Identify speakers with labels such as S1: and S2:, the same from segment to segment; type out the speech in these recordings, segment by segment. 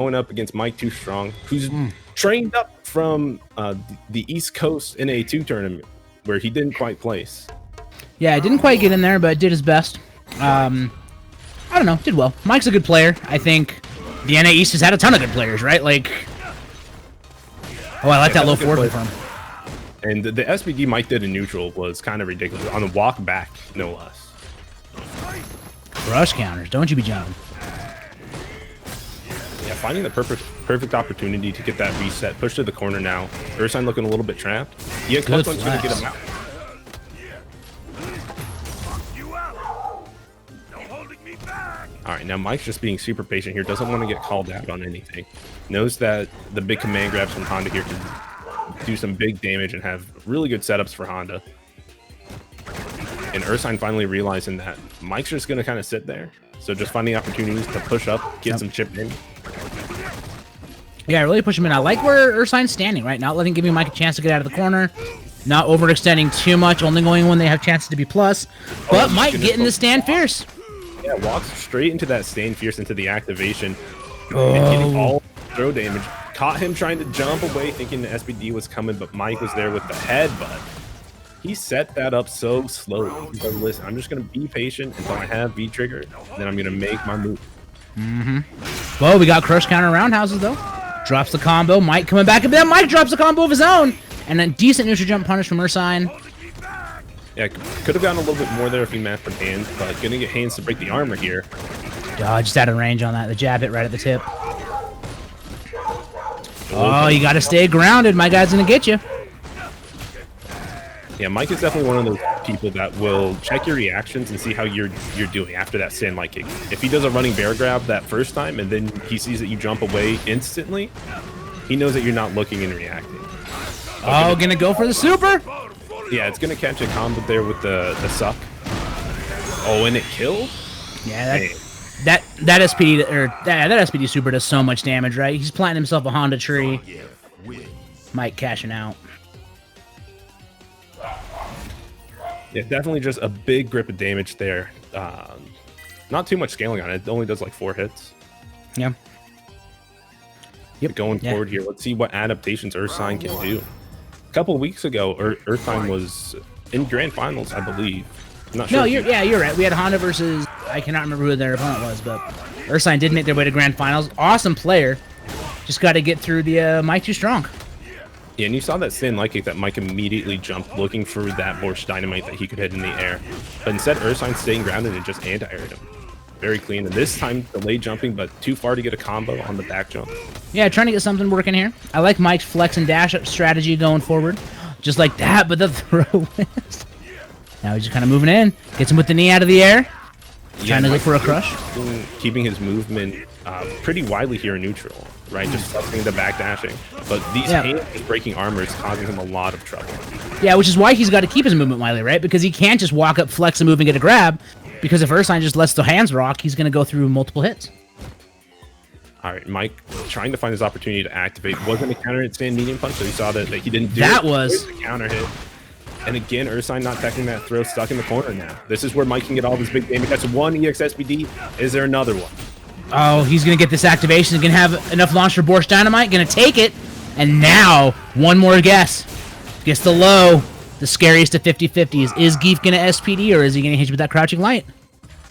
S1: going up against mhike2stronk, who's trained up from the East Coast NA2 tournament, where he didn't quite place.
S2: Yeah, I didn't quite get in there, but did his best. I don't know, did well. Mike's a good player. I think the NA East has had a ton of good players, right? Like, oh, I like that low forward from him.
S1: And the SBD Mike did in neutral was kind of ridiculous. On the walk back, no less.
S2: Crush counters, don't you be jumping.
S1: Yeah, finding the perfect opportunity to get that reset. Push to the corner now. Ersine looking a little bit trapped. EX Plus one's going to get him out. All right, now Mike's just being super patient here. Doesn't want to get called out on anything. Knows that the big command grabs from Honda here can do some big damage and have really good setups for Honda. And Ersine finally realizing that Mike's just going to kind of sit there. So just finding opportunities to push up, get some chip in.
S2: Yeah, really push him in. I like where Ersine's standing, right? Not letting giving Mike a chance to get out of the corner. Not overextending too much, only going when they have chances to be plus. But Mike getting the stand fierce.
S1: Yeah, walks straight into that stand fierce into the activation. And getting all throw damage. Caught him trying to jump away thinking the SBD was coming, but Mike was there with the headbutt. He set that up so slowly. He said, listen, I'm just going to be patient until I have V-trigger, and then I'm going to make my move.
S2: Well, we got crush counter roundhouses, though. Drops the combo. Mike coming back, and then Mike drops the combo of his own. And a decent neutral jump punish from Ersine.
S1: Yeah, could have gotten a little bit more there if he mastered hands, but going to get hands to break the armor here.
S2: Just out of range on that. The jab hit right at the tip. Oh, you got to stay grounded. My guy's going to get you.
S1: Yeah, Mike is definitely one of those people that will check your reactions and see how you're doing after that stand light kick. If he does a running bear grab that first time and then he sees that you jump away instantly, he knows that you're not looking and reacting.
S2: Oh, gonna go for the super?
S1: Yeah, it's gonna catch a combo there with the suck. Oh, and it killed?
S2: Yeah, that SPD or that SPD super does so much damage, right? He's planting himself a Honda tree. Mike cashing out.
S1: Yeah, definitely just a big grip of damage there. Not too much scaling on it. It only does like 4 hits.
S2: Yeah.
S1: Yep. Going forward here, let's see what adaptations Ersine can do. A couple of weeks ago, Ersine was in grand finals, I believe. I'm not sure.
S2: No, you're right. We had Honda versus, I cannot remember who their opponent was, but Ersine did make their way to grand finals. Awesome player. Just got to get through the mhike2stronk.
S1: Yeah, and you saw that stand light kick that Mike immediately jumped looking for that Borscht dynamite that he could hit in the air. But instead, Ersine staying grounded and just anti-aired him. Very clean. And this time, delayed jumping, but too far to get a combo on the back jump.
S2: Yeah, trying to get something working here. I like Mike's flex and dash strategy going forward. Just like that, but the throw is... Now he's just kind of moving in. Gets him with the knee out of the air. Trying to look for a crush.
S1: Keeping his movement pretty widely here in neutral, right? Just flexing the back dashing. But these hands breaking armor is causing him a lot of trouble.
S2: Yeah, which is why he's got to keep his movement widely, right? Because he can't just walk up, flex, and move and get a grab. Because if Ersine just lets the hands rock, he's going to go through multiple hits.
S1: All right, Mike trying to find his opportunity to activate. Wasn't a counter hit stand medium punch, so he saw that he didn't do
S2: that
S1: it.
S2: Was
S1: a counter hit. And again, Ersine not teching that throw, stuck in the corner now. This is where Mike can get all this big damage. That's one EX SPD. Is there another one?
S2: Oh, he's going to get this activation. He's going to have enough launch for Borscht dynamite. Going to take it. And now, one more guess. Gets the low. The scariest of 50-50s. Is Zangief going to SPD, or is he going to hit you with that crouching light?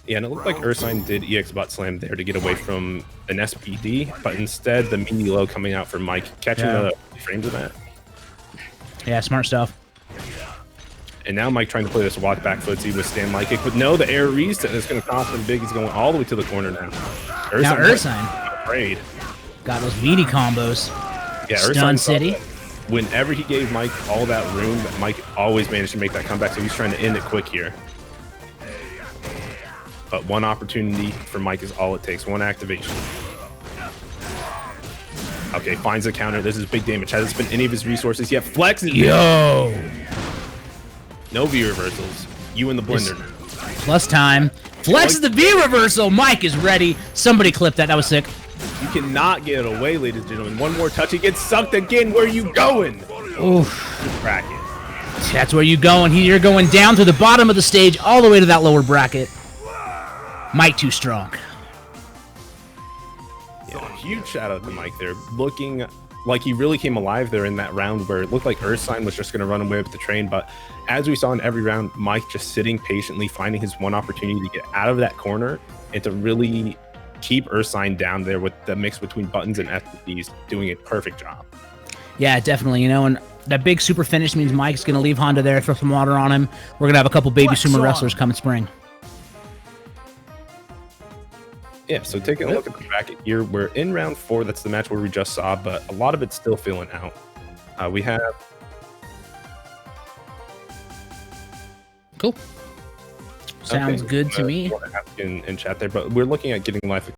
S1: Yeah, and it looked like Ersine did EX butt slam there to get away from an SPD, but instead the mini low coming out for Mike, catching the frames of that.
S2: Yeah, smart stuff.
S1: And now Mike trying to play this walk back footsie with stand light kick, but no, the air reset is going to cost him big. He's going all the way to the corner now.
S2: Ersine
S1: afraid.
S2: Got those meaty combos.
S1: Yeah,
S2: Stun City.
S1: Whenever he gave Mike all that room, Mike always managed to make that comeback, so he's trying to end it quick here. But one opportunity for Mike is all it takes. One activation. Okay, finds a counter. This is big damage. Hasn't spent any of his resources yet. Flexes.
S2: Yo!
S1: No V reversals. You in the blender now.
S2: Plus time. Flexes the V reversal. Mike is ready. Somebody clip that. That was sick.
S1: You cannot get it away, ladies and gentlemen. One more touch. He gets sucked again. Where are you going?
S2: Oof.
S1: Bracket.
S2: That's where you going. You're going down to the bottom of the stage, all the way to that lower bracket. mhike2stronk.
S1: Yeah, huge shout out to Mike there, looking like he really came alive there in that round where it looked like Ersine was just going to run away with the train. But as we saw in every round, Mike just sitting patiently, finding his one opportunity to get out of that corner and to really keep Ersine down there with the mix between buttons and SPDs, doing a perfect job.
S2: Yeah, definitely. You know, and that big super finish means Mike's going to leave Honda there, throw some water on him. We're going to have a couple baby sumo wrestlers come in spring.
S1: Yeah, so taking a look at the bracket here, we're in round 4. That's the match where we just saw, but a lot of it's still filling out. We have...
S2: Cool. Sounds good to me.
S1: In chat there, but we're looking at getting live